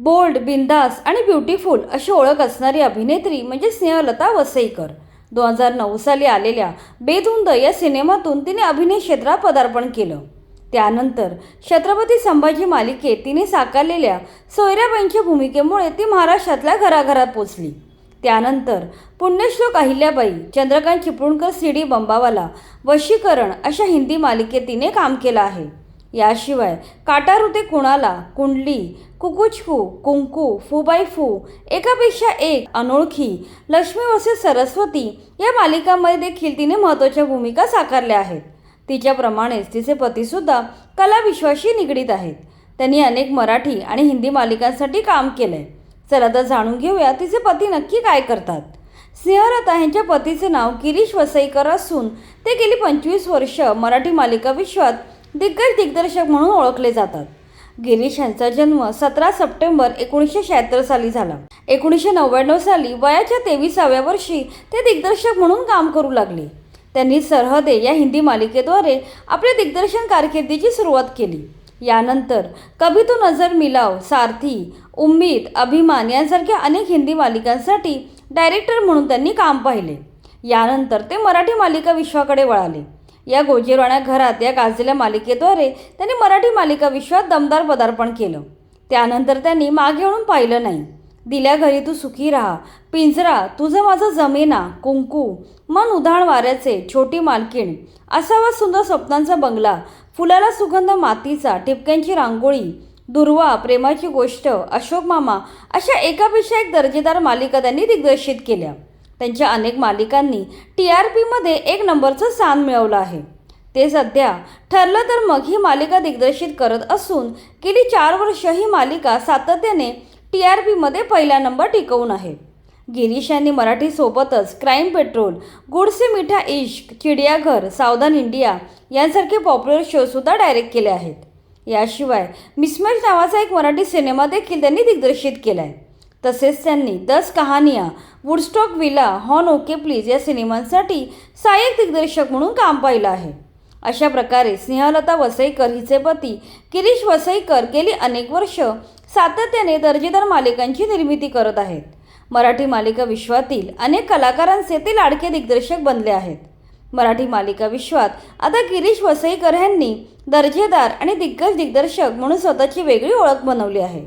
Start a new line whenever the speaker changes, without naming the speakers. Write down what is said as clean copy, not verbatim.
Bold, बिंदास आणि beautiful अशी ओळख असणारी अभिनेत्री म्हणजे स्नेहलता वसईकर. 2009 साली आलेल्या बेधुंद या सिनेमातून तिने अभिनय क्षेत्रात पदार्पण केलं. त्यानंतर छत्रपती संभाजी मालिकेत तिने साकारलेल्या सोयराबाईंच्या भूमिकेमुळे ती महाराष्ट्रातल्या घराघरात पोचली. त्यानंतर पुण्यश्लोक अहिल्याबाई, चंद्रकांत चिपळूणकर, सीडी बंबावाला, वशीकरण अशा हिंदी मालिकेत तिने काम केलं आहे. याशिवाय काटारू ते कुणाला, कुंडली, कुकुचकू, कुंकू, फू बाय फू, एकापेक्षा एक, अनोळखी, लक्ष्मी वर्सेस सरस्वती या मालिकांमध्ये देखील तिने महत्त्वाच्या भूमिका साकारल्या आहेत. तिच्याप्रमाणेच तिचे पतीसुद्धा कलाविश्वाशी निगडीत आहेत. त्यांनी अनेक मराठी आणि हिंदी मालिकांसाठी काम केलंय. चला तर जाणून घेऊया तिचे पती नक्की काय करतात. स्नेहलता यांच्या पतीचे नाव गिरीश वसईकर असून ते गेली 25 वर्ष मराठी मालिका विश्वात दिग्गज दिग्दर्शक म्हणून ओळखले जातात. गिरीश यांचा जन्म 17 सप्टेंबर 1976 साली झाला. 1999 साली वयाच्या 23व्या वर्षी ते दिग्दर्शक म्हणून काम करू लागले. त्यांनी सरहदे या हिंदी मालिकेद्वारे आपल्या दिग्दर्शन कारकिर्दीची सुरुवात केली. यानंतर कभी तो नजर मिलाव, सारथी, उम्मीद, अभिमान यांसारख्या अनेक हिंदी मालिकांसाठी डायरेक्टर म्हणून त्यांनी काम पाहिले. यानंतर ते मराठी मालिका विश्वाकडे वळाले. या गोजीरवाण्या घरात या गाजलेल्या मालिकेद्वारे त्यांनी मराठी मालिका विश्वात दमदार पदार्पण केलं. त्यानंतर त्यांनी मागे वळून पाहिलं नाही. दिल्या घरी तू सुखी राहा, पिंजरा, तुझं माझं जमेना, कुंकू, मन उधाण वाऱ्याचे, छोटी मालकीण, असावा सुंदर स्वप्नांचा बंगला, फुलाला सुगंध मातीचा, ठिपक्यांची रांगोळी, दुर्वा, प्रेमाची गोष्ट, अशोक मामा अशा एकापेक्षा एक दर्जेदार मालिका त्यांनी दिग्दर्शित केल्या. त्यांच्या अनेक मालिकांनी TRPमध्ये 1 नंबरचं स्थान मिळवलं आहे. ते सध्या ठरलं तर मग ही मालिका दिग्दर्शित करत असून गेली 4 वर्ष ही मालिका सातत्याने TRPमध्ये पहिला नंबर टिकवून आहे. गिरीश यांनी मराठीसोबतच क्राईम पेट्रोल, गुड से मीठा इश्क, चिडियाघर, सावधान इंडिया यांसारखे पॉप्युलर शोसुद्धा डायरेक्ट केले आहेत. याशिवाय मिसमॅच नावाचा एक मराठी सिनेमा देखील त्यांनी दिग्दर्शित केला आहे. तसेच त्यांनी 10 कहानियाँ, Woodstock villa, horn okay please या सिनेमांसाठी सहाय्यक दिग्दर्शक म्हणून काम पाहिलं आहे. अशा प्रकारे स्नेहलता वसईकर हिचे पती गिरीश वसईकर गेली अनेक वर्ष सातत्याने दर्जेदार मालिकांची निर्मिती करत आहेत. मराठी मालिका विश्वातील अनेक कलाकारांचे ते लाडके दिग्दर्शक बनले आहेत. मराठी मालिका विश्वात आता गिरीश वसईकर यांनी दर्जेदार आणि दिग्गज दिग्दर्शक म्हणून स्वतःची वेगळी ओळख बनवली आहे.